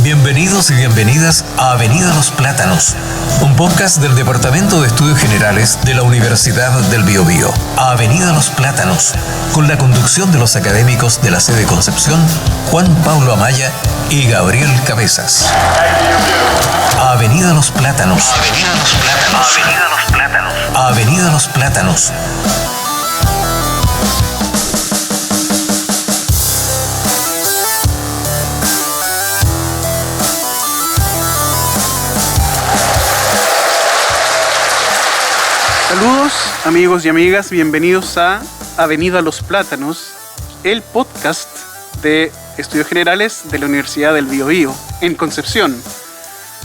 Bienvenidos y bienvenidas a Avenida Los Plátanos, un podcast del Departamento de Estudios Generales de la Universidad del Biobío. Avenida Los Plátanos, con la conducción de los académicos de la sede Concepción, Juan Pablo Amaya y Gabriel Cabezas. Avenida Los Plátanos. Avenida Los Plátanos. Avenida Los Plátanos. Avenida Los Plátanos. Saludos amigos y amigas, bienvenidos a Avenida Los Plátanos, el podcast de Estudios Generales de la Universidad del Biobío, en Concepción.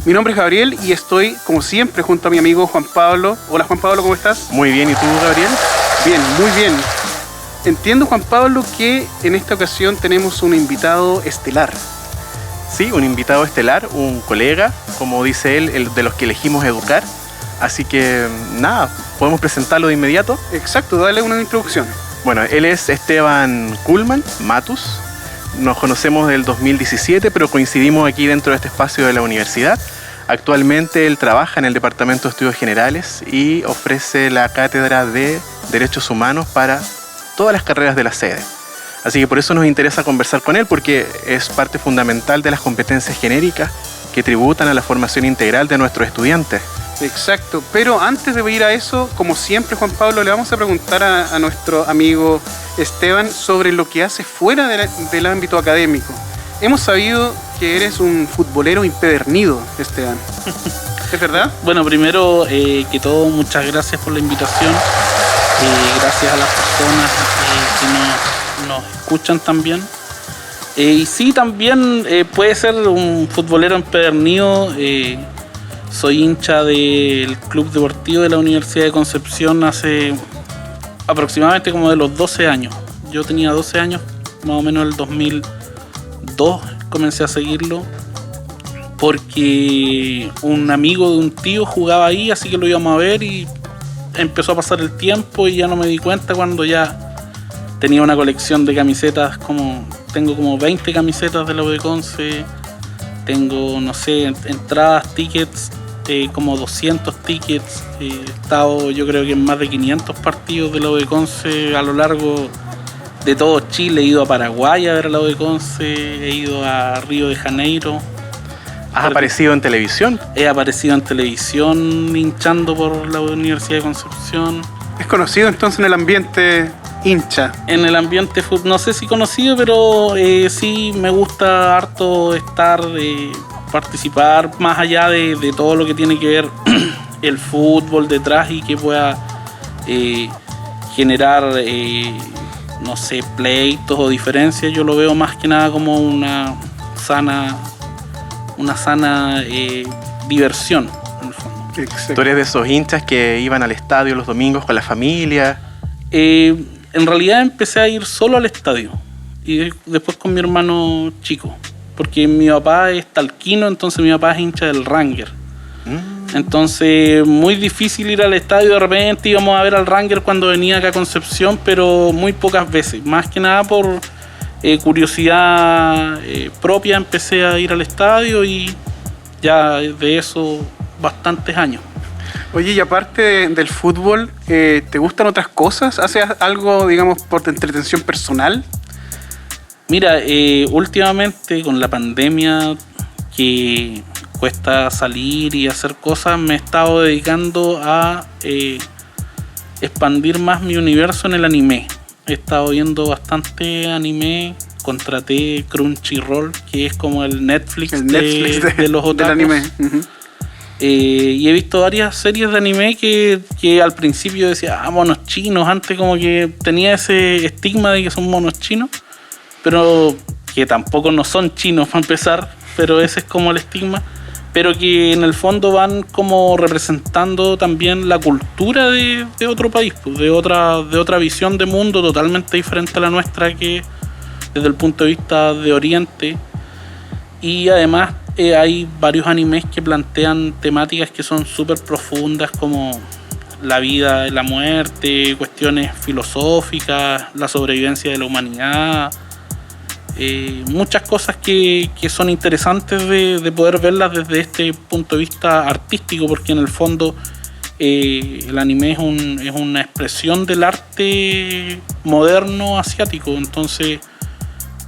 Mi nombre es Gabriel y estoy, como siempre, junto a mi amigo Juan Pablo. Hola Juan Pablo, ¿cómo estás? Muy bien, ¿y tú, Gabriel? Bien, muy bien. Entiendo, Juan Pablo, que en esta ocasión tenemos un invitado estelar. Sí, un invitado estelar, un colega, como dice él, el de los que elegimos educar. Así que, nada, ¿podemos presentarlo de inmediato? Exacto, dale una introducción. Bueno, él es Esteban Kuhlman Matus. Nos conocemos del 2017, pero coincidimos aquí dentro de este espacio de la universidad. Actualmente él trabaja en el Departamento de Estudios Generales y ofrece la cátedra de Derechos Humanos para todas las carreras de la sede. Así que por eso nos interesa conversar con él, porque es parte fundamental de las competencias genéricas que tributan a la formación integral de nuestros estudiantes. Exacto, pero antes de ir a eso, como siempre, Juan Pablo, le vamos a preguntar a nuestro amigo Esteban sobre lo que hace fuera del ámbito académico. Hemos sabido que eres un futbolero empedernido, Esteban. ¿Es verdad? Bueno, primero que todo, muchas gracias por la invitación. Gracias a las personas que nos escuchan también. Y sí, también puede ser un futbolero empedernido. Soy hincha del Club Deportivo de la Universidad de Concepción hace aproximadamente como de los 12 años. Yo tenía 12 años, más o menos en el 2002 comencé a seguirlo porque un amigo de un tío jugaba ahí, así que lo íbamos a ver y empezó a pasar el tiempo y ya no me di cuenta cuando ya tenía una colección de camisetas, tengo como 20 camisetas de la U de Conce, tengo, no sé, entradas, tickets, como 200 tickets. He estado, yo creo que en más de 500 partidos de la U de Conce a lo largo de todo Chile. He ido a Paraguay a ver a la U de Conce, he ido a Río de Janeiro. ¿Has aparecido en televisión? He aparecido en televisión hinchando por la Universidad de Concepción. ¿Es conocido entonces en el ambiente hincha? En el ambiente, no sé si conocido, pero sí me gusta harto estar, participar más allá de todo lo que tiene que ver el fútbol detrás y que pueda generar, no sé, pleitos o diferencias. Yo lo veo más que nada como una sana diversión, en el fondo. Exacto. ¿Tú eres de esos hinchas que iban al estadio los domingos con la familia? En realidad empecé a ir solo al estadio y después con mi hermano chico, porque mi papá es talquino, entonces mi papá es hincha del Ranger. Entonces muy difícil ir al estadio. De repente íbamos a ver al Ranger cuando venía acá a Concepción, pero muy pocas veces, más que nada por curiosidad propia. Empecé a ir al estadio y ya de eso bastantes años. Oye, y aparte del fútbol, ¿te gustan otras cosas? ¿Haces algo, digamos, por tu entretención personal? Mira, últimamente con la pandemia que cuesta salir y hacer cosas, me he estado dedicando a expandir más mi universo en el anime. He estado viendo bastante anime, contraté Crunchyroll, que es como el Netflix de los otakus. Del anime. Uh-huh. Y he visto varias series de anime que al principio decía, monos chinos. Antes como que tenía ese estigma de que son monos chinos, pero que tampoco no son chinos para empezar, pero ese es como el estigma. Pero que en el fondo van como representando también la cultura de otro país, pues, de otra visión de mundo totalmente diferente a la nuestra, que desde el punto de vista de Oriente. Y además hay varios animes que plantean temáticas que son súper profundas, como la vida y la muerte, cuestiones filosóficas, la sobrevivencia de la humanidad. muchas cosas que son interesantes de poder verlas desde este punto de vista artístico, porque en el fondo el anime es una expresión del arte moderno asiático, entonces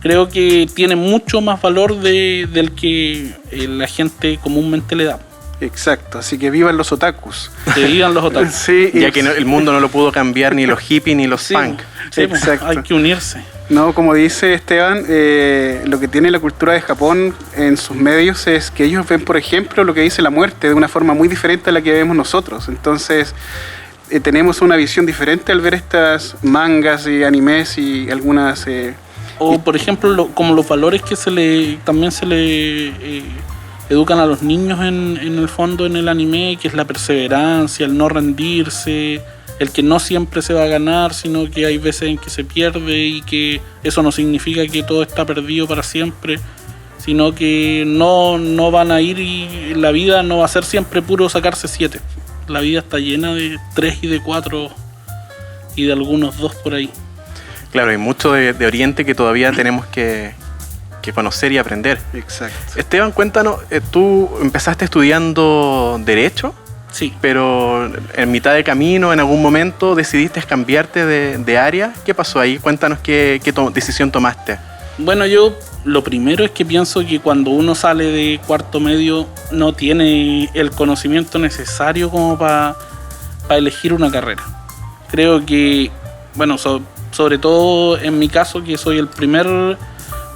creo que tiene mucho más valor del que la gente comúnmente le da. Exacto, así que vivan los otakus. Que vivan los otakus. Sí, Ya que el mundo no lo pudo cambiar ni los hippies ni los Sí, punk. sí, exacto. hay que unirse. No, como dice Esteban, lo que tiene la cultura de Japón en sus medios es que ellos ven, por ejemplo, lo que dice la muerte de una forma muy diferente a la que vemos nosotros. Entonces, tenemos una visión diferente al ver estas mangas y animes y algunas... O, por ejemplo, como los valores que también se le educan a los niños en el fondo en el anime, que es la perseverancia, el no rendirse, el que no siempre se va a ganar, sino que hay veces en que se pierde y que eso no significa que todo está perdido para siempre, sino que no van a ir y la vida no va a ser siempre puro sacarse 7. La vida está llena de 3 y de 4 y de algunos 2 por ahí. Claro, hay mucho de Oriente que todavía tenemos que conocer y aprender. Exacto. Esteban, cuéntanos, tú empezaste estudiando Derecho, Sí. pero en mitad de camino, en algún momento, decidiste cambiarte de área. ¿Qué pasó ahí? Cuéntanos qué decisión tomaste. Bueno, yo lo primero es que pienso que cuando uno sale de cuarto medio no tiene el conocimiento necesario como para elegir una carrera. Creo que, bueno, sobre todo en mi caso, que soy el primer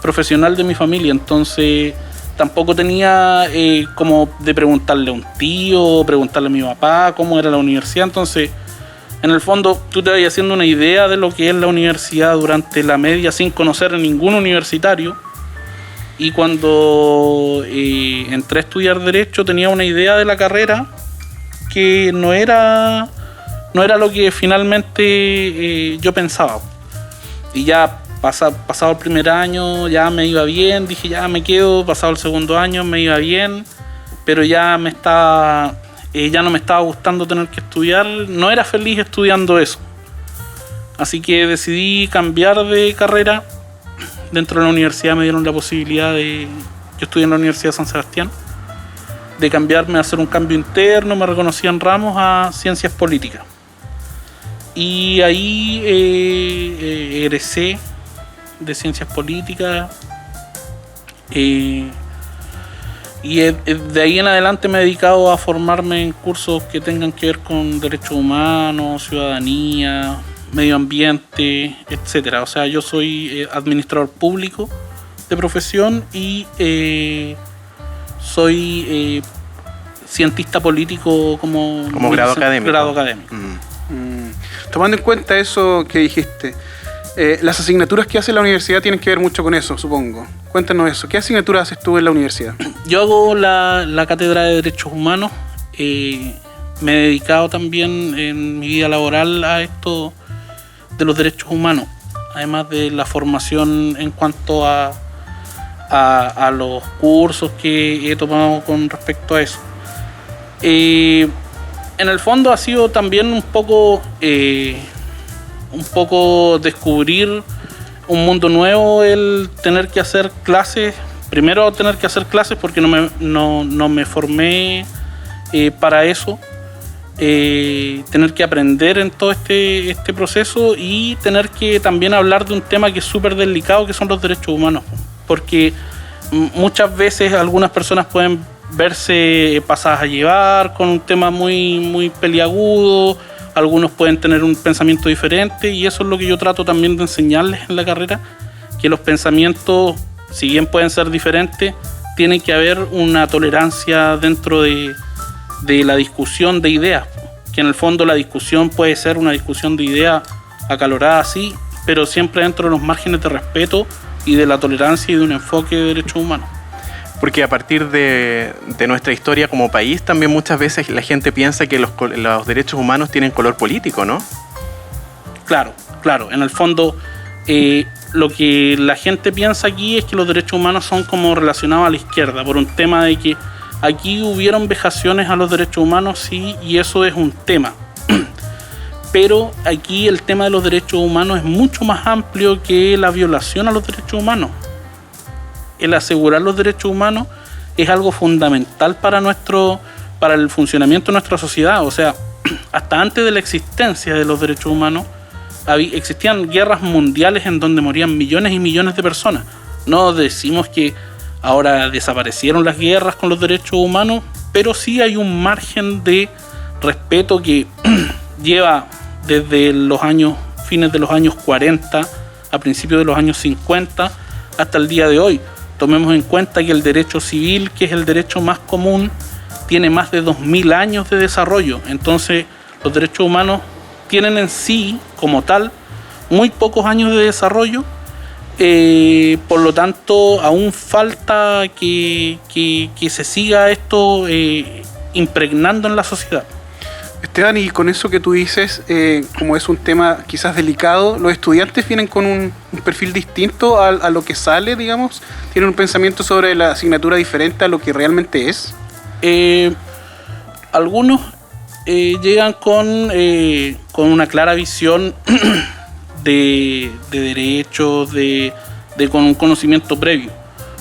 profesional de mi familia, entonces tampoco tenía como de preguntarle a un tío, preguntarle a mi papá cómo era la universidad. Entonces, en el fondo, tú te vas haciendo una idea de lo que es la universidad durante la media sin conocer a ningún universitario. Y cuando entré a estudiar Derecho tenía una idea de la carrera que no era lo que finalmente yo pensaba. Y ya pasado el primer año ya me iba bien, dije ya me quedo, pasado el segundo año me iba bien, pero ya no me estaba gustando tener que estudiar, no era feliz estudiando eso. Así que decidí cambiar de carrera. Dentro de la universidad me dieron la posibilidad yo estudié en la Universidad de San Sebastián, de cambiarme a hacer un cambio interno, me reconocían ramos a Ciencias Políticas. Y ahí egresé de Ciencias Políticas y de ahí en adelante me he dedicado a formarme en cursos que tengan que ver con derechos humanos, ciudadanía, medio ambiente, etcétera. O sea, yo soy administrador público de profesión y soy cientista político como grado académico. Grado académico. Tomando en cuenta eso que dijiste, las asignaturas que hace la universidad tienen que ver mucho con eso, supongo. Cuéntanos eso. ¿Qué asignaturas haces tú en la universidad? Yo hago la cátedra de Derechos Humanos. Me he dedicado también en mi vida laboral a esto de los derechos humanos, además de la formación en cuanto a los cursos que he tomado con respecto a eso. En el fondo ha sido también un poco descubrir un mundo nuevo, el tener que hacer clases. Primero tener que hacer clases porque no me formé para eso. Tener que aprender en todo este proceso y tener que también hablar de un tema que es súper delicado, que son los derechos humanos, porque muchas veces algunas personas pueden verse pasadas a llevar con un tema muy, muy peliagudo, algunos pueden tener un pensamiento diferente, y eso es lo que yo trato también de enseñarles en la carrera, que los pensamientos, si bien pueden ser diferentes, tiene que haber una tolerancia dentro de la discusión de ideas, que en el fondo la discusión puede ser una discusión de ideas acalorada, sí, pero siempre dentro de los márgenes de respeto y de la tolerancia y de un enfoque de derechos humanos. Porque a partir de nuestra historia como país, también muchas veces la gente piensa que los derechos humanos tienen color político, ¿no? Claro. En el fondo, lo que la gente piensa aquí es que los derechos humanos son como relacionados a la izquierda, por un tema de que aquí hubieron vejaciones a los derechos humanos, sí, y eso es un tema. Pero aquí el tema de los derechos humanos es mucho más amplio que la violación a los derechos humanos. el asegurar los derechos humanos es algo fundamental para el funcionamiento de nuestra sociedad. O sea, hasta antes de la existencia de los derechos humanos, existían guerras mundiales en donde morían millones y millones de personas. No decimos que ahora desaparecieron las guerras con los derechos humanos, pero sí hay un margen de respeto que lleva desde fines de los años 40 a principios de los años 50 hasta el día de hoy. Tomemos en cuenta que el derecho civil, que es el derecho más común, tiene más de 2000 años de desarrollo. Entonces, los derechos humanos tienen en sí, como tal, muy pocos años de desarrollo. Por lo tanto, aún falta que se siga esto impregnando en la sociedad. Esteban, y con eso que tú dices, como es un tema quizás delicado, ¿los estudiantes vienen con un perfil distinto a lo que sale, digamos? ¿Tienen un pensamiento sobre la asignatura diferente a lo que realmente es? Algunos llegan con una clara visión de derechos, con un conocimiento previo.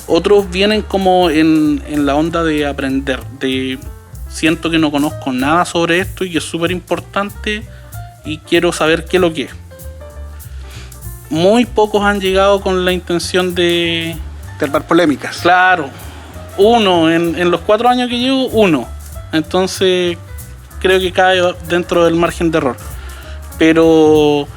Otros vienen como en la onda de aprender, siento que no conozco nada sobre esto y que es súper importante y quiero saber qué es lo que es. Muy pocos han llegado con la intención de armar polémicas. Claro, uno, en los 4 años que llevo, uno. Entonces creo que cae dentro del margen de error. Pero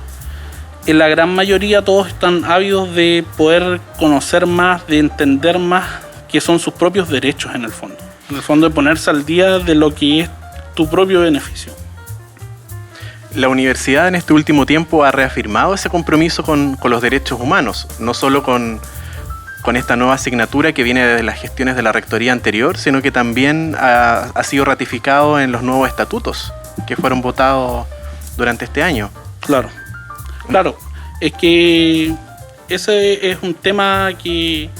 en la gran mayoría todos están ávidos de poder conocer más, de entender más qué son sus propios derechos en el fondo. En el fondo de ponerse al día de lo que es tu propio beneficio. La universidad en este último tiempo ha reafirmado ese compromiso con los derechos humanos, no solo con esta nueva asignatura que viene de las gestiones de la rectoría anterior, sino que también ha sido ratificado en los nuevos estatutos que fueron votados durante este año. Claro, es que ese es un tema que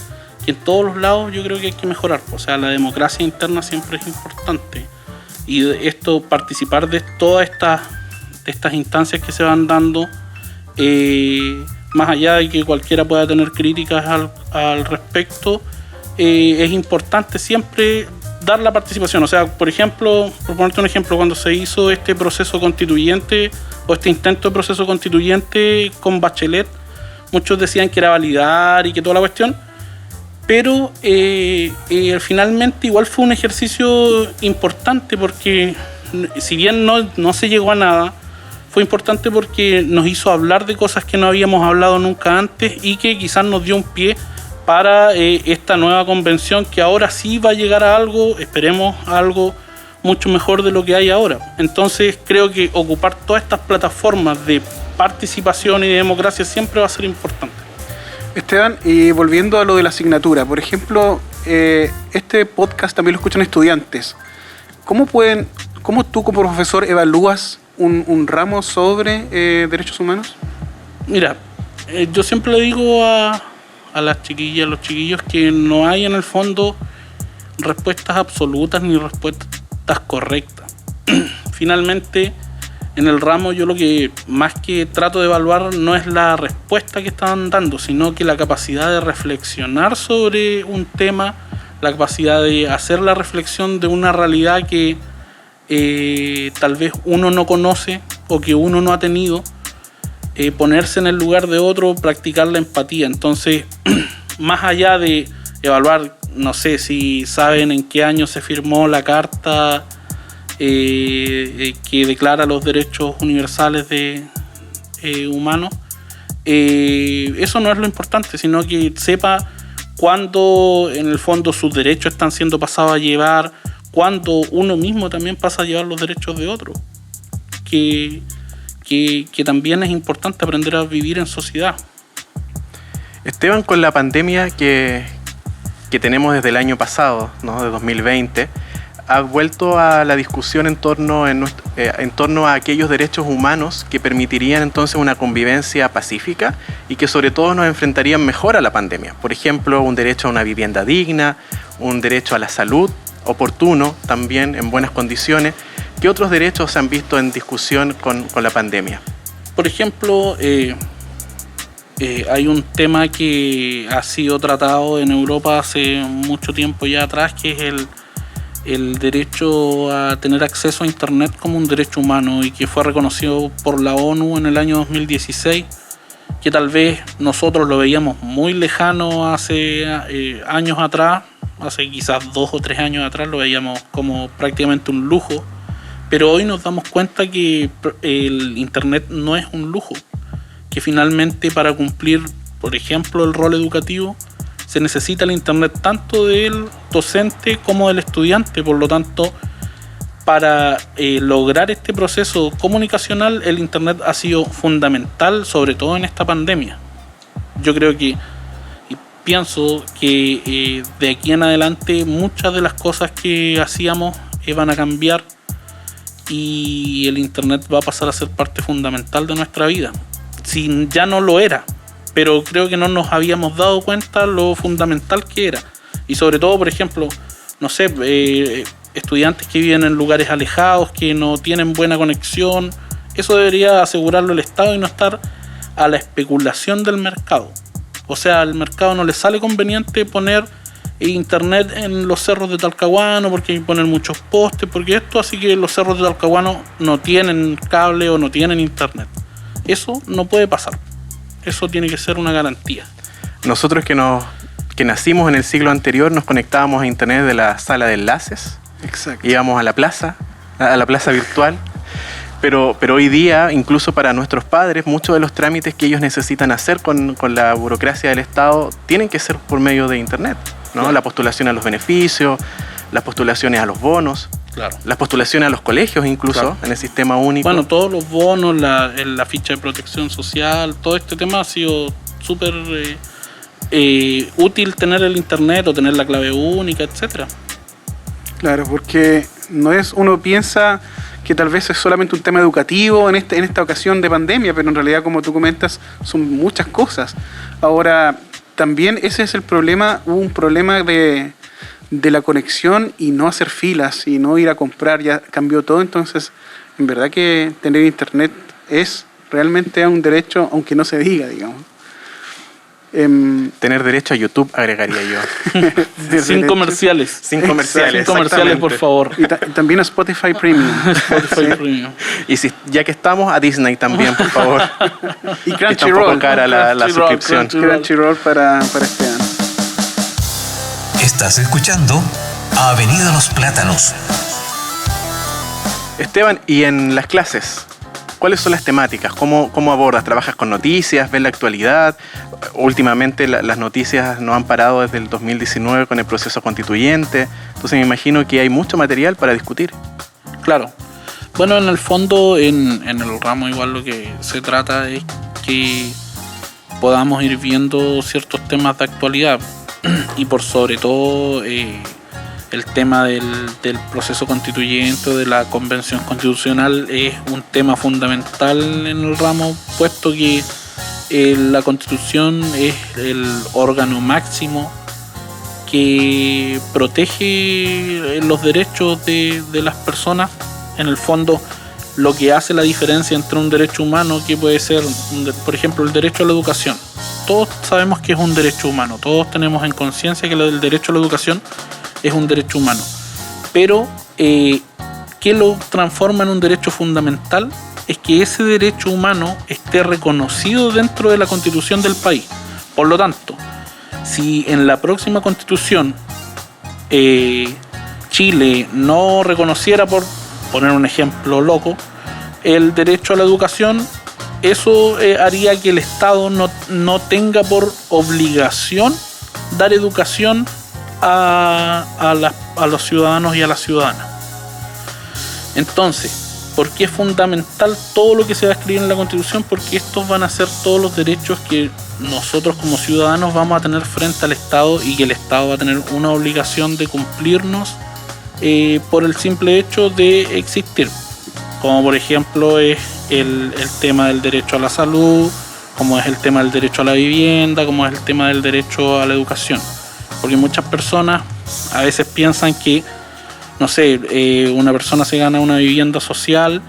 en todos los lados yo creo que hay que mejorar. O sea, la democracia interna siempre es importante. Y participar de todas estas instancias que se van dando, más allá de que cualquiera pueda tener críticas al respecto, es importante siempre dar la participación. O sea, por ejemplo, por ponerte un ejemplo, cuando se hizo este proceso constituyente o este intento de proceso constituyente con Bachelet, muchos decían que era validar y que toda la cuestión, pero finalmente igual fue un ejercicio importante porque si bien no se llegó a nada, fue importante porque nos hizo hablar de cosas que no habíamos hablado nunca antes y que quizás nos dio un pie para esta nueva convención que ahora sí va a llegar a algo, esperemos a algo mucho mejor de lo que hay ahora. Entonces creo que ocupar todas estas plataformas de participación y de democracia siempre va a ser importante. Esteban, y volviendo a lo de la asignatura, por ejemplo, este podcast también lo escuchan estudiantes. ¿Cómo tú como profesor evalúas un ramo sobre derechos humanos? Mira, yo siempre le digo a las chiquillas, a los chiquillos, que no hay en el fondo respuestas absolutas ni respuestas correctas. Finalmente, en el ramo yo lo que más que trato de evaluar no es la respuesta que están dando, sino que la capacidad de reflexionar sobre un tema, la capacidad de hacer la reflexión de una realidad que tal vez uno no conoce o que uno no ha tenido, ponerse en el lugar de otro, practicar la empatía. Entonces, más allá de evaluar, no sé si saben en qué año se firmó la carta que declara los derechos universales humanos, eso no es lo importante, sino que sepa cuándo en el fondo sus derechos están siendo pasados a llevar, cuando uno mismo también pasa a llevar los derechos de otro, que también es importante aprender a vivir en sociedad. Esteban, con la pandemia que tenemos desde el año pasado, ¿no? De 2020, ha vuelto a la discusión en torno a aquellos derechos humanos que permitirían entonces una convivencia pacífica y que sobre todo nos enfrentarían mejor a la pandemia. Por ejemplo, un derecho a una vivienda digna, un derecho a la salud oportuno, también en buenas condiciones. ¿Qué otros derechos se han visto en discusión con la pandemia? Por ejemplo, hay un tema que ha sido tratado en Europa hace mucho tiempo ya atrás, que es el derecho a tener acceso a Internet como un derecho humano, y que fue reconocido por la ONU en el año 2016, que tal vez nosotros lo veíamos muy lejano hace años atrás, hace quizás 2 o 3 años atrás lo veíamos como prácticamente un lujo, pero hoy nos damos cuenta que el Internet no es un lujo, que finalmente para cumplir, por ejemplo, el rol educativo, se necesita el Internet tanto del docente como del estudiante. Por lo tanto, para lograr este proceso comunicacional, el Internet ha sido fundamental, sobre todo en esta pandemia. Yo creo que, y pienso que de aquí en adelante muchas de las cosas que hacíamos van a cambiar, y el Internet va a pasar a ser parte fundamental de nuestra vida. Si ya no lo era, pero creo que no nos habíamos dado cuenta lo fundamental que era. Y sobre todo, por ejemplo, no sé, estudiantes que viven en lugares alejados, que no tienen buena conexión, eso debería asegurarlo el Estado y no estar a la especulación del mercado. O sea, al mercado no le sale conveniente poner Internet en los cerros de Talcahuano porque hay que poner muchos postes, porque esto, así que los cerros de Talcahuano no tienen cable o no tienen Internet. Eso no puede pasar. Eso tiene que ser una garantía. Nosotros que nacimos en el siglo anterior nos conectábamos a Internet de la sala de enlaces. Exacto. Íbamos a la plaza virtual. Pero hoy día, incluso para nuestros padres, muchos de los trámites que ellos necesitan hacer con la burocracia del Estado tienen que ser por medio de Internet, ¿no? Claro. La postulación a los beneficios, las postulaciones a los bonos, Claro. las postulaciones a los colegios incluso, Claro. en el sistema único. Bueno, todos los bonos, la ficha de protección social, todo este tema ha sido súper útil tener el Internet o tener la clave única, etcétera. Claro, porque uno piensa que tal vez es solamente un tema educativo en esta ocasión de pandemia, pero en realidad, como tú comentas, son muchas cosas. Ahora, también ese es el problema, hubo un problema de la conexión y no hacer filas y no ir a comprar, ya cambió todo. Entonces, en verdad que tener Internet es realmente un derecho, aunque no se diga, digamos. Tener derecho a YouTube, agregaría yo. Sin comerciales. Sin comerciales. Sin comerciales, por favor. Y también a Spotify Premium. Spotify Premium. Y ya que estamos, a Disney también, por favor. Y Que está un poco Crunchyroll. cara la suscripción. Crunchyroll para este año. Estás escuchando Avenida Los Plátanos. Esteban, ¿y en las clases? ¿Cuáles son las temáticas? ¿Cómo abordas? ¿Trabajas con noticias? ¿Ves la actualidad? Últimamente las noticias no han parado desde el 2019 con el proceso constituyente. Entonces me imagino que hay mucho material para discutir. Claro. Bueno, en el fondo, en el ramo igual lo que se trata es que podamos ir viendo ciertos temas de actualidad y por sobre todo el tema del proceso constituyente o de la convención constitucional es un tema fundamental en el ramo, puesto que la Constitución es el órgano máximo que protege los derechos de las personas. En el fondo, lo que hace la diferencia entre un derecho humano, que puede ser, por ejemplo, el derecho a la educación. Todos sabemos que es un derecho humano, todos tenemos en conciencia que el derecho a la educación es un derecho humano. Pero, ¿qué lo transforma en un derecho fundamental? Es que ese derecho humano esté reconocido dentro de la Constitución del país. Por lo tanto, si en la próxima Constitución Chile no reconociera, por poner un ejemplo loco, el derecho a la educación, eso haría que el Estado no tenga por obligación dar educación a los ciudadanos y a las ciudadanas. Entonces, ¿por qué es fundamental todo lo que se va a escribir en la Constitución? Porque estos van a ser todos los derechos que nosotros como ciudadanos vamos a tener frente al Estado, y que el Estado va a tener una obligación de cumplirnos por el simple hecho de existir. Como por ejemplo es el tema del derecho a la salud, como es el tema del derecho a la vivienda, como es el tema del derecho a la educación. Porque muchas personas a veces piensan que, no sé, una persona se gana una vivienda social,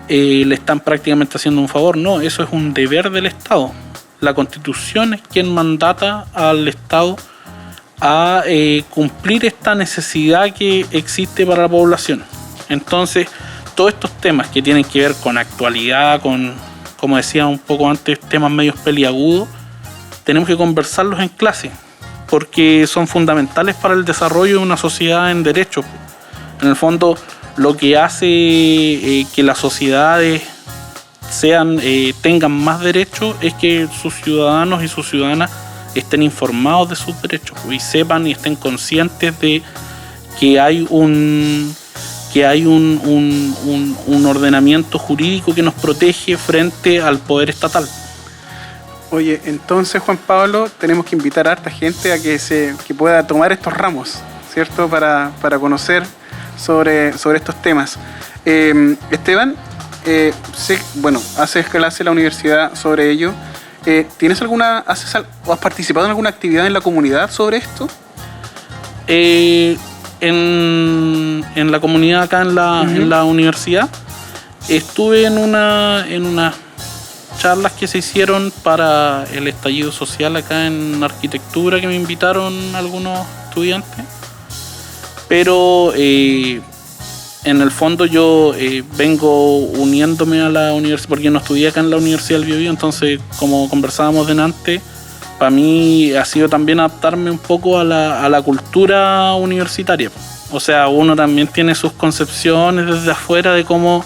le están prácticamente haciendo un favor. No, eso es un deber del Estado. la Constitución es quien mandata al Estado a cumplir esta necesidad que existe para la población. Entonces, todos estos temas que tienen que ver con actualidad, con, como decía un poco antes, temas medios peliagudos, tenemos que conversarlos en clase, porque son fundamentales para el desarrollo de una sociedad en derechos. En el fondo, lo que hace que las sociedades tengan más derechos es que sus ciudadanos y sus ciudadanas estén informados de sus derechos y sepan y estén conscientes de que hay un ordenamiento jurídico que nos protege frente al poder estatal. Oye, entonces, Juan Pablo, tenemos que invitar a harta gente a que pueda tomar estos ramos, ¿cierto? Para conocer sobre estos temas. Esteban, haces clase en la universidad sobre ello. ¿Tienes o has participado en alguna actividad en la comunidad sobre esto? En la comunidad acá en la universidad estuve en unas charlas que se hicieron para el estallido social acá en arquitectura, que me invitaron algunos estudiantes, pero en el fondo yo vengo uniéndome a la universidad porque no estudié acá en la Universidad del Biobío. Entonces, como conversábamos delante, para mí ha sido también adaptarme un poco a la cultura universitaria. O sea, uno también tiene sus concepciones desde afuera de cómo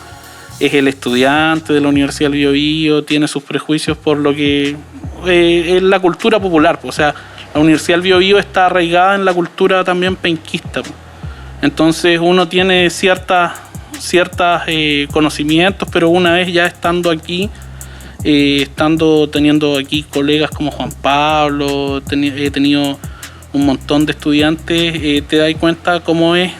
es el estudiante de la Universidad del Biobío, tiene sus prejuicios por lo que es la cultura popular. O sea, la Universidad del Biobío está arraigada en la cultura también penquista. Entonces uno tiene ciertos conocimientos, pero una vez ya estando aquí, teniendo aquí colegas como Juan Pablo, he tenido un montón de estudiantes, te das cuenta cómo es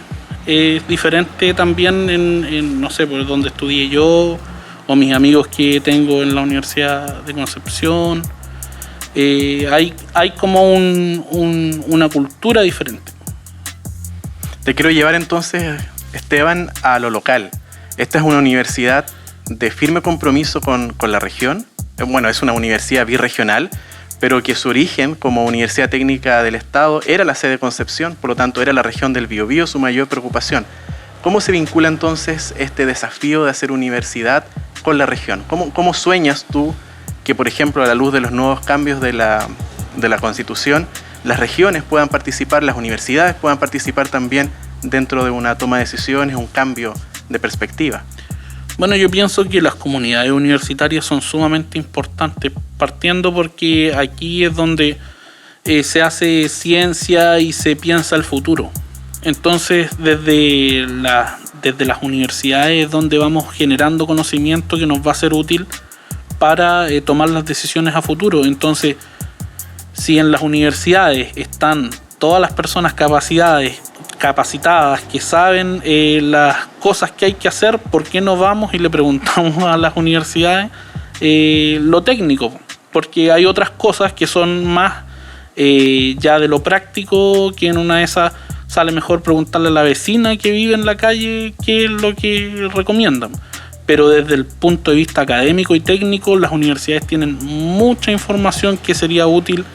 diferente también en no sé, por donde estudié yo, o mis amigos que tengo en la Universidad de Concepción. Hay como una cultura diferente. Te quiero llevar entonces, Esteban, a lo local. Esta es una universidad de firme compromiso con la región. Bueno, es una universidad birregional, pero que su origen como Universidad Técnica del Estado era la sede de Concepción, por lo tanto era la región del Biobío su mayor preocupación. ¿Cómo se vincula entonces este desafío de hacer universidad con la región? ¿Cómo sueñas tú que, por ejemplo, a la luz de los nuevos cambios de la Constitución, las regiones puedan participar, las universidades puedan participar también dentro de una toma de decisiones, un cambio de perspectiva? Bueno, yo pienso que las comunidades universitarias son sumamente importantes, partiendo porque aquí es donde se hace ciencia y se piensa el futuro. Entonces, desde las universidades es donde vamos generando conocimiento que nos va a ser útil para tomar las decisiones a futuro. Entonces, si en las universidades están todas las personas capacitadas que saben las cosas que hay que hacer, ¿por qué no vamos y le preguntamos a las universidades lo técnico? Porque hay otras cosas que son más ya de lo práctico, que en una de esas sale mejor preguntarle a la vecina que vive en la calle qué es lo que recomiendan. Pero desde el punto de vista académico y técnico, las universidades tienen mucha información que sería útil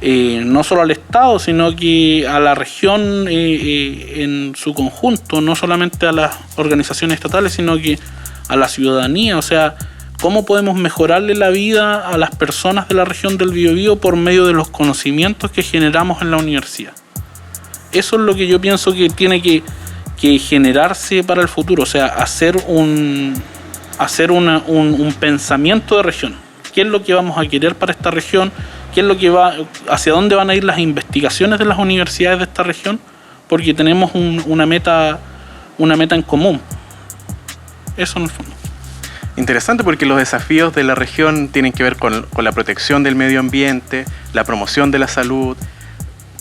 no solo al Estado, sino que a la región en su conjunto, no solamente a las organizaciones estatales, sino que a la ciudadanía. O sea, ¿cómo podemos mejorarle la vida a las personas de la región del Biobío por medio de los conocimientos que generamos en la universidad? Eso es lo que yo pienso que tiene que generarse para el futuro. O sea, hacer un pensamiento de región. ¿Qué es lo que vamos a querer para esta región? ¿Qué es lo que hacia dónde van a ir las investigaciones de las universidades de esta región? Porque tenemos una meta en común. Eso en el fondo. Interesante, porque los desafíos de la región tienen que ver con la protección del medio ambiente, la promoción de la salud.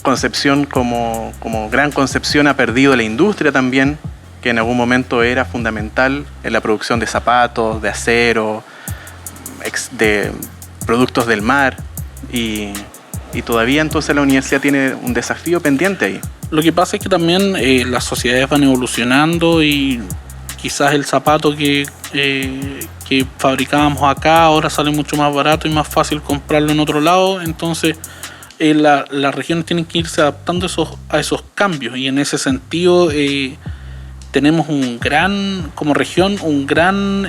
Concepción como Gran Concepción ha perdido la industria también, que en algún momento era fundamental en la producción de zapatos, de acero, de productos del mar, y todavía entonces la universidad tiene un desafío pendiente ahí. Lo que pasa es que también las sociedades van evolucionando y quizás el zapato que que fabricábamos acá ahora sale mucho más barato y más fácil comprarlo en otro lado. Entonces las regiones tienen que irse adaptando a esos cambios, y en ese sentido tenemos como región un gran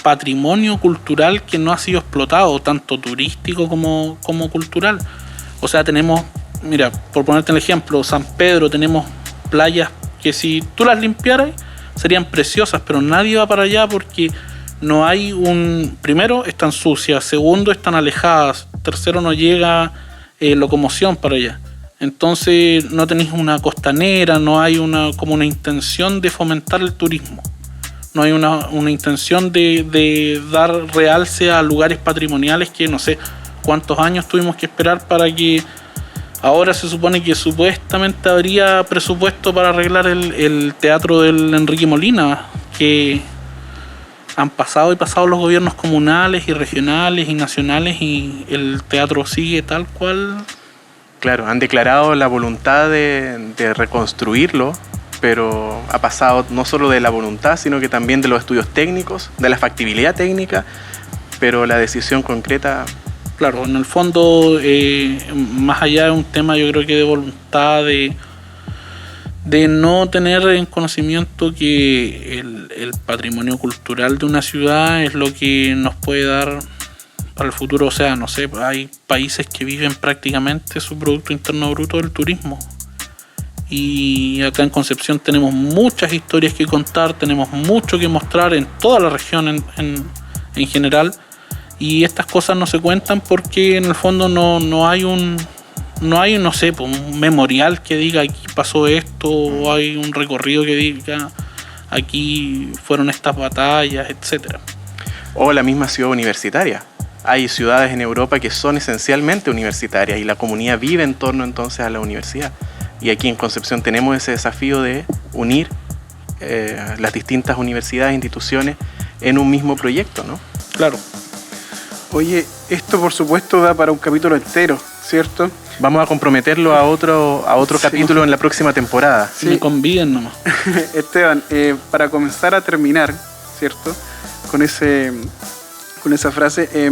patrimonio cultural que no ha sido explotado, tanto turístico como cultural. O sea, tenemos, mira, por ponerte el ejemplo, San Pedro, tenemos playas que si tú las limpiaras serían preciosas, pero nadie va para allá porque no hay primero, están sucias, segundo, están alejadas, tercero, no llega locomoción para allá. Entonces no tenéis una costanera, no hay como una intención de fomentar el turismo, no hay una intención de dar realce a lugares patrimoniales que no sé cuántos años tuvimos que esperar para que ahora se supone que supuestamente habría presupuesto para arreglar el teatro del Enrique Molina, que han pasado y pasado los gobiernos comunales y regionales y nacionales y el teatro sigue tal cual. Claro, han declarado la voluntad de reconstruirlo, pero ha pasado no solo de la voluntad, sino que también de los estudios técnicos, de la factibilidad técnica, pero la decisión concreta... Claro, en el fondo, más allá de un tema, yo creo que de voluntad, de no tener en conocimiento que el patrimonio cultural de una ciudad es lo que nos puede dar para el futuro. O sea, no sé, hay países que viven prácticamente su Producto Interno Bruto del turismo. Y acá en Concepción tenemos muchas historias que contar, tenemos mucho que mostrar en toda la región en general. Y estas cosas no se cuentan porque en el fondo no hay un memorial que diga aquí pasó esto, o hay un recorrido que diga aquí fueron estas batallas, etcétera. O la misma ciudad universitaria. Hay ciudades en Europa que son esencialmente universitarias y la comunidad vive en torno entonces a la universidad. Y aquí en Concepción tenemos ese desafío de unir las distintas universidades e instituciones en un mismo proyecto, ¿no? Claro. Oye, esto por supuesto da para un capítulo entero, ¿cierto? Vamos a comprometerlo a otro sí, capítulo en la próxima temporada. Sí. Me conviden nomás. Esteban, para comenzar a terminar, ¿cierto? Con esa frase,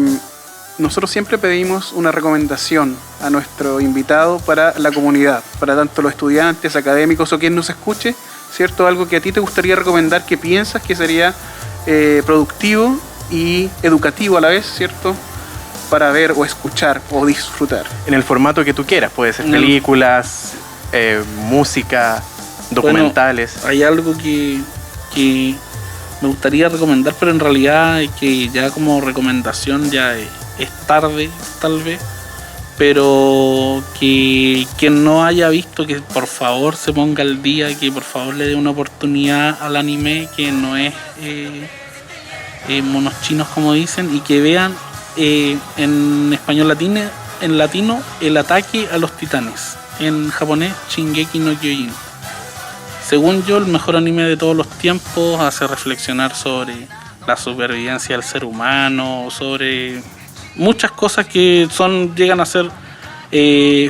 nosotros siempre pedimos una recomendación a nuestro invitado para la comunidad, para tanto los estudiantes, académicos o quien nos escuche, ¿cierto? Algo que a ti te gustaría recomendar, que piensas que sería productivo y educativo a la vez, ¿cierto? Para ver o escuchar o disfrutar. En el formato que tú quieras, puede ser películas, música, documentales. Bueno, hay algo que me gustaría recomendar, pero en realidad que ya como recomendación ya es tarde, tal vez. Pero que quien no haya visto, que por favor se ponga al día, que por favor le dé una oportunidad al anime, que no es monos chinos como dicen, y que vean en español latino El ataque a los titanes, en japonés Shingeki no Kyojin. Según yo, el mejor anime de todos los tiempos, hace reflexionar sobre la supervivencia del ser humano, sobre muchas cosas que llegan a ser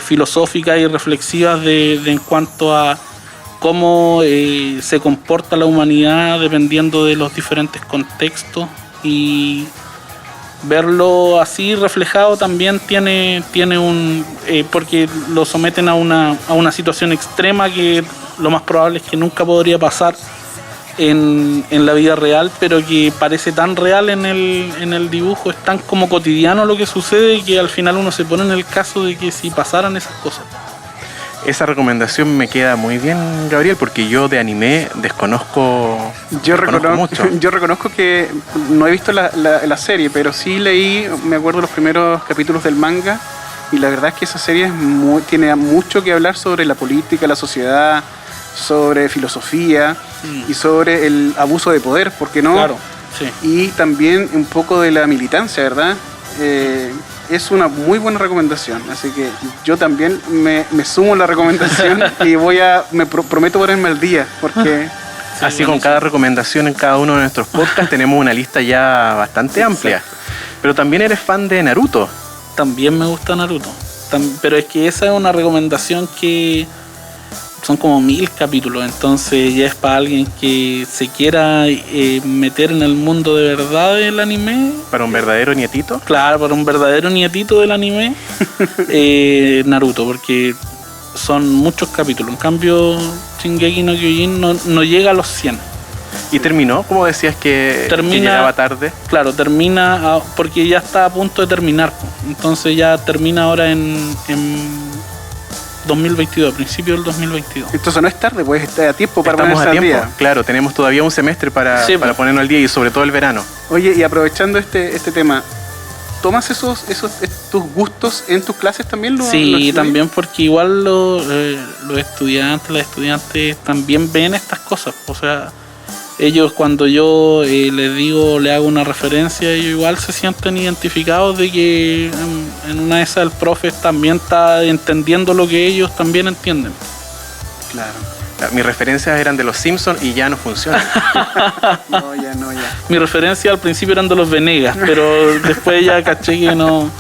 filosóficas y reflexivas en cuanto a cómo se comporta la humanidad dependiendo de los diferentes contextos, y verlo así reflejado también tiene un porque lo someten a una situación extrema que lo más probable es que nunca podría pasar en la vida real, pero que parece tan real en el dibujo, es tan como cotidiano lo que sucede, que al final uno se pone en el caso de que si pasaran esas cosas. Esa recomendación me queda muy bien, Gabriel, porque yo de anime desconozco mucho. Yo reconozco que no he visto la serie, pero sí leí, me acuerdo, los primeros capítulos del manga, y la verdad es que esa serie tiene mucho que hablar sobre la política, la sociedad, sobre filosofía y sobre el abuso de poder, ¿por qué no? Claro, sí. Y también un poco de la militancia, ¿verdad? Es una muy buena recomendación, así que yo también me sumo a la recomendación y prometo ponerme al día, porque... Sí, así con cada recomendación en cada uno de nuestros podcasts tenemos una lista ya bastante amplia. Pero también eres fan de Naruto. También me gusta Naruto, pero es que esa es una recomendación que son como 1000 capítulos, entonces ya es para alguien que se quiera meter en el mundo de verdad del anime. Para un verdadero nietito. Claro, para un verdadero nietito del anime, Naruto, porque son muchos capítulos. En cambio, Shingeki no Kyojin no llega a los 100. ¿Y terminó? ¿Cómo decías que llegaba tarde? Claro, termina porque ya está a punto de terminar. Entonces ya termina ahora en 2022, principio del 2022. Entonces no es tarde, pues está a tiempo para Estamos ponerse a tiempo, al día. claro, tenemos todavía un semestre para ponernos al día y sobre todo el verano. Oye, y aprovechando este tema, ¿tomas tus gustos en tus clases también? Sí, también, porque igual los estudiantes, las estudiantes también ven estas cosas. O sea, ellos cuando yo les digo, le hago una referencia, ellos igual se sienten identificados de que en una de esas el profe también está entendiendo lo que ellos también entienden. Claro. Mis referencias eran de los Simpsons y ya no funcionan. No, ya. Mis referencias al principio eran de los Venegas, pero después ya caché que no.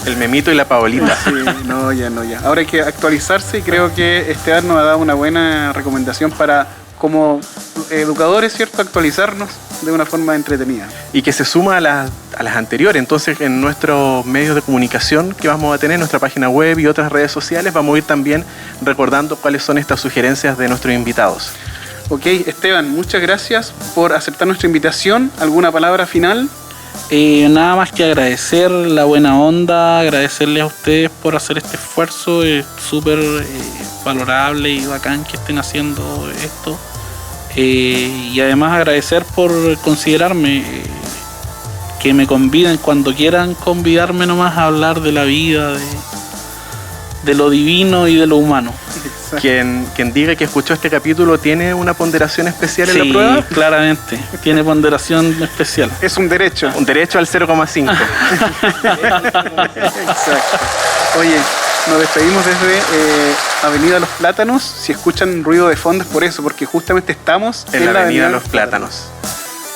El Memito y la Paolita. Sí, no, ya. Ahora hay que actualizarse y creo que Esteban nos ha dado una buena recomendación para, como educadores, ¿cierto?, actualizarnos de una forma entretenida. Y que se suma a las anteriores. Entonces, en nuestros medios de comunicación que vamos a tener, nuestra página web y otras redes sociales, vamos a ir también recordando cuáles son estas sugerencias de nuestros invitados. Ok, Esteban, muchas gracias por aceptar nuestra invitación. ¿Alguna palabra final? Nada más que agradecer la buena onda, agradecerles a ustedes por hacer este esfuerzo. Es súper valorable y bacán que estén haciendo esto. Y además agradecer por considerarme, que me conviden cuando quieran convidarme nomás a hablar de la vida, de lo divino y de lo humano. Quien diga que escuchó este capítulo tiene una ponderación especial en la prueba. Sí, claramente, tiene ponderación especial. Es un derecho. Un derecho al 0,5. Exacto. Oye, nos despedimos desde Avenida Los Plátanos. Si escuchan ruido de fondo es por eso, porque justamente estamos en la Avenida Los Plátanos.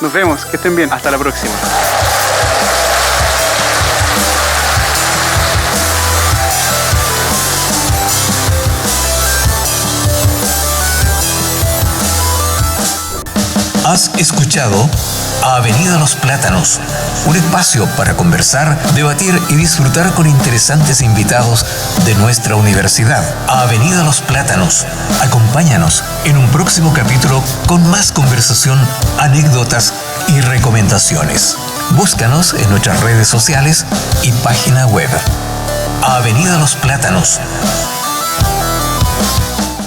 Nos vemos, que estén bien. Hasta la próxima. Has escuchado Avenida Los Plátanos, un espacio para conversar, debatir y disfrutar con interesantes invitados de nuestra universidad. Avenida Los Plátanos. Acompáñanos en un próximo capítulo con más conversación, anécdotas y recomendaciones. Búscanos en nuestras redes sociales y página web. Avenida Los Plátanos.